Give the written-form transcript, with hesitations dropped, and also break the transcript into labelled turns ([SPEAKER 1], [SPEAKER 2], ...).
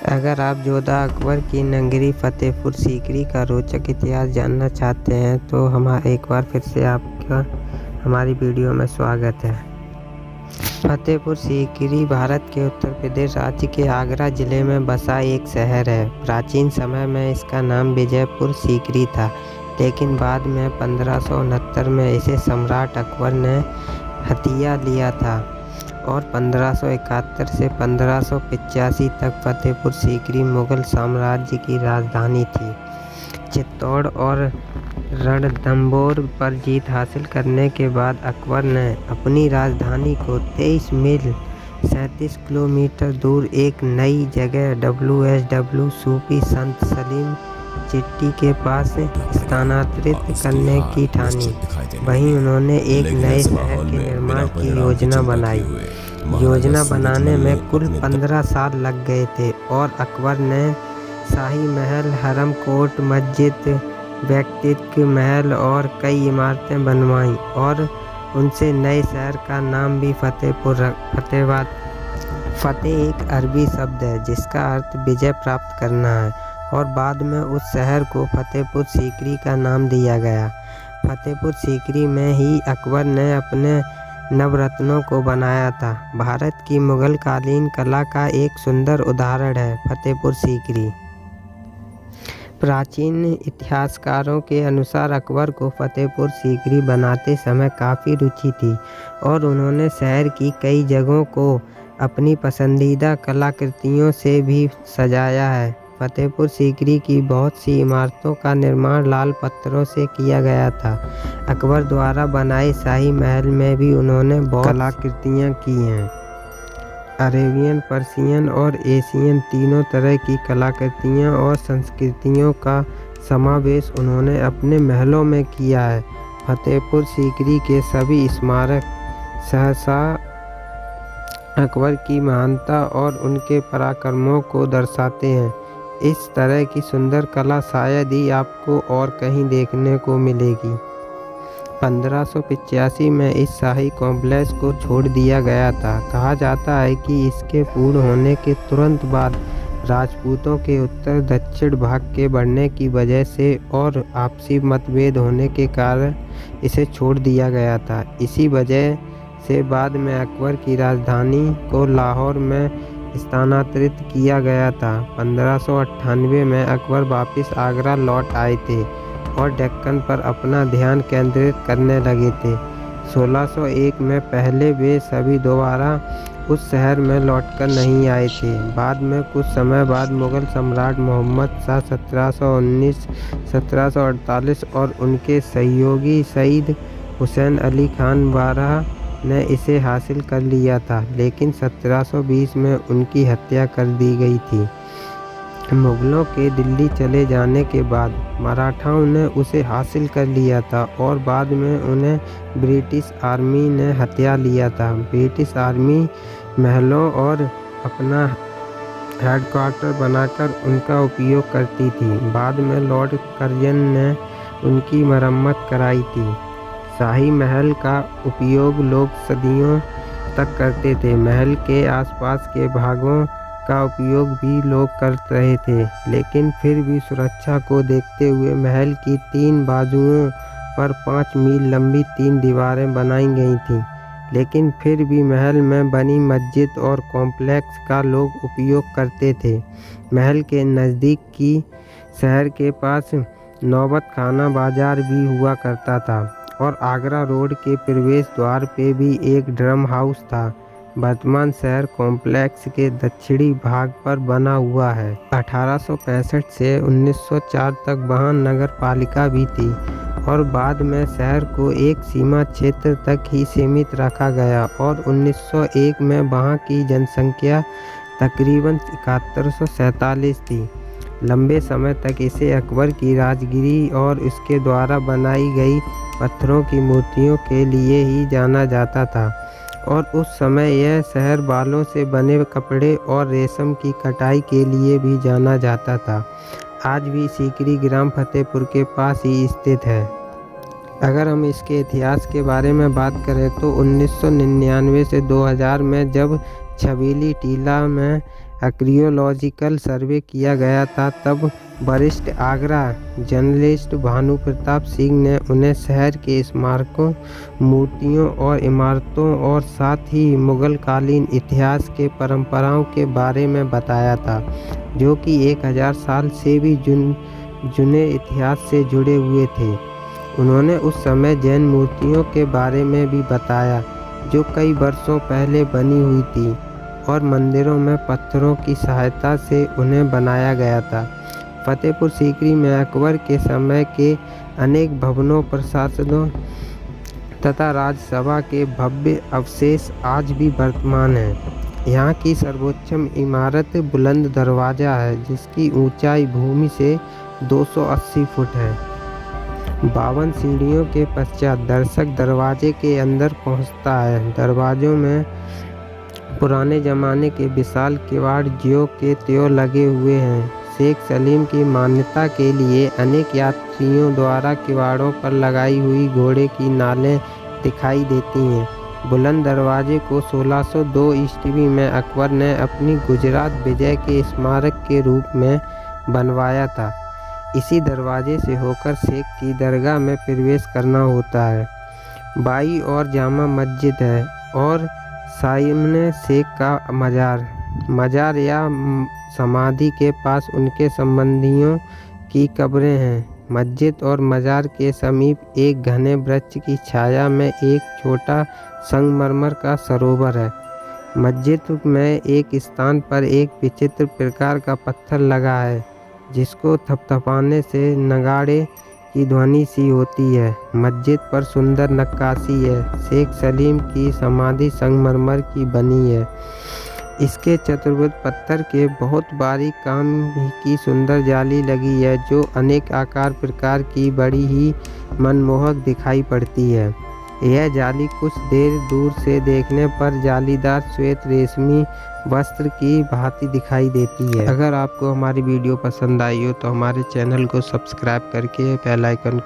[SPEAKER 1] अगर आप जोधा अकबर की नगरी फतेहपुर सीकरी का रोचक इतिहास जानना चाहते हैं तो एक बार फिर से आपका हमारी वीडियो में स्वागत है। फतेहपुर सीकरी भारत के उत्तर प्रदेश राज्य के आगरा जिले में बसा एक शहर है। प्राचीन समय में इसका नाम विजयपुर सीकरी था, लेकिन बाद में 1569 में इसे सम्राट अकबर ने हथिया लिया था और 1571 से 1585 तक फतेहपुर सीकरी मुगल साम्राज्य की राजधानी थी। चित्तौड़ और रणथंभौर पर जीत हासिल करने के बाद अकबर ने अपनी राजधानी को 23 मील 37 किलोमीटर दूर एक नई जगह WSW सूफी संत सलीम चिश्ती के पास स्थानांतरित करने की ठानी। वहीं उन्होंने एक नए शहर के निर्माण की योजना बनाई। योजना बनाने में कुल 15 साल लग गए थे और अकबर ने शाही महल, हरम कोट, मस्जिद, व्यक्तित्व महल और कई इमारतें बनवाईं और उनसे नए शहर का नाम भी फतेहाबाद। फतेह एक अरबी शब्द है जिसका अर्थ विजय प्राप्त करना है और बाद में उस शहर को फतेहपुर सीकरी का नाम दिया गया। फतेहपुर सीकरी में ही अकबर ने अपने नवरत्नों को बनाया था। भारत की मुगल कालीन कला का एक सुंदर उदाहरण है फतेहपुर सीकरी। प्राचीन इतिहासकारों के अनुसार अकबर को फतेहपुर सीकरी बनाते समय काफ़ी रुचि थी और उन्होंने शहर की कई जगहों को अपनी पसंदीदा कलाकृतियों से भी सजाया है। फतेहपुर सीकरी की बहुत सी इमारतों का निर्माण लाल पत्थरों से किया गया था। अकबर द्वारा बनाए शाही महल में भी उन्होंने बहुत कलाकृतियाँ की हैं। अरेबियन, पर्शियन और एशियन तीनों तरह की कलाकृतियाँ और संस्कृतियों का समावेश उन्होंने अपने महलों में किया है। फतेहपुर सीकरी के सभी स्मारक सहसा अकबर की महानता और उनके पराक्रमों को दर्शाते हैं। इस तरह की सुंदर कला शायद ही आपको और कहीं देखने को मिलेगी। 1585 में इस शाही कॉम्प्लेक्स को छोड़ दिया गया था। कहा जाता है कि इसके पूर्ण होने के तुरंत बाद राजपूतों के उत्तर दक्षिण भाग के बढ़ने की वजह से और आपसी मतभेद होने के कारण इसे छोड़ दिया गया था। इसी वजह से बाद में अकबर की राजधानी को लाहौर में स्थानांतरित किया गया था। 1598 में अकबर वापस आगरा लौट आए थे और डेक्कन पर अपना ध्यान केंद्रित करने लगे थे। 1601 में पहले वे सभी दोबारा उस शहर में लौटकर नहीं आए थे। बाद में कुछ समय बाद मुगल सम्राट मोहम्मद शाह 1719-1748 और उनके सहयोगी सईद हुसैन अली खान बारह ने इसे हासिल कर लिया था, लेकिन 1720 में उनकी हत्या कर दी गई थी। मुगलों के दिल्ली चले जाने के बाद मराठाओं ने उसे हासिल कर लिया था और बाद में उन्हें ब्रिटिश आर्मी ने हत्या लिया था। ब्रिटिश आर्मी महलों और अपना हेडक्वार्टर बनाकर उनका उपयोग करती थी। बाद में लॉर्ड कर्जन ने उनकी मरम्मत कराई थी। शाही महल का उपयोग लोग सदियों तक करते थे। महल के आसपास के भागों का उपयोग भी लोग कर रहे थे, लेकिन फिर भी सुरक्षा को देखते हुए महल की 3 बाजुओं पर 5 मील लंबी 3 दीवारें बनाई गई थीं। लेकिन फिर भी महल में बनी मस्जिद और कॉम्प्लेक्स का लोग उपयोग करते थे। महल के नज़दीक की शहर के पास नौबत खाना बाजार भी हुआ करता था और आगरा रोड के प्रवेश द्वार पे भी एक ड्रम हाउस था। वर्तमान शहर कॉम्प्लेक्स के दक्षिणी भाग पर बना हुआ है। 1865 से 1904 तक वहाँ नगर पालिका भी थी और बाद में शहर को एक सीमा क्षेत्र तक ही सीमित रखा गया और 1901 में वहाँ की जनसंख्या तकरीबन 7147 थी। लंबे समय तक इसे अकबर की राजगिरी और उसके द्वारा बनाई गई पत्थरों की मूर्तियों के लिए ही जाना जाता था और उस समय यह शहर बालों से बने कपड़े और रेशम की कटाई के लिए भी जाना जाता था। आज भी सीकरी ग्राम फतेहपुर के पास ही स्थित है। अगर हम इसके इतिहास के बारे में बात करें तो 1999 से 2000 में जब छबीली टीला में आर्कियोलॉजिकल सर्वे किया गया था, तब वरिष्ठ आगरा जर्नलिस्ट भानु प्रताप सिंह ने उन्हें शहर के स्मारकों, मूर्तियों और इमारतों और साथ ही मुगल कालीन इतिहास के परंपराओं के बारे में बताया था, जो कि 1000 साल से भी जुने इतिहास से जुड़े हुए थे। उन्होंने उस समय जैन मूर्तियों के बारे में भी बताया, जो कई वर्षों पहले बनी हुई थी और मंदिरों में पत्थरों की सहायता से उन्हें बनाया गया था। फतेहपुर सीकरी में अकबर के समय के अनेक भवनों, प्रशासनों तथा राज्यसभा के भव्य अवशेष आज भी वर्तमान हैं। यहाँ की सर्वोच्चम इमारत बुलंद दरवाज़ा है, जिसकी ऊंचाई भूमि से 280 फुट है। 52 सीढ़ियों के पश्चात दर्शक दरवाजे के अंदर पहुँचता है। दरवाजों में पुराने ज़माने के विशाल किवाड़ ज्यों के त्यों लगे हुए हैं। शेख सलीम की मान्यता के लिए अनेक यात्रियों द्वारा किवाड़ों पर लगाई हुई घोड़े की नालें दिखाई देती हैं। बुलंद दरवाजे को 1602 ईस्वी में अकबर ने अपनी गुजरात विजय के स्मारक के रूप में बनवाया था। इसी दरवाजे से होकर शेख की दरगाह में प्रवेश करना होता है। बाईं ओर जामा मस्जिद है और सामने शेख का मजार या समाधि के पास उनके संबंधियों की कब्रें हैं। मस्जिद और मजार के समीप एक घने वृक्ष की छाया में एक छोटा संगमरमर का सरोवर है। मस्जिद में एक स्थान पर एक विचित्र प्रकार का पत्थर लगा है, जिसको थपथपाने से नगाड़े की ध्वनि सी होती है। मस्जिद पर सुंदर नक्काशी है। शेख सलीम की समाधि संगमरमर की बनी है। इसके चतुर्भुज पत्थर के बहुत बारीक काम की सुंदर जाली लगी है, जो अनेक आकार प्रकार की बड़ी ही मनमोहक दिखाई पड़ती है। यह जाली कुछ देर दूर से देखने पर जालीदार श्वेत रेशमी वस्त्र की भांति दिखाई देती है। अगर आपको हमारी वीडियो पसंद आई हो तो हमारे चैनल को सब्सक्राइब करके बेल आइकन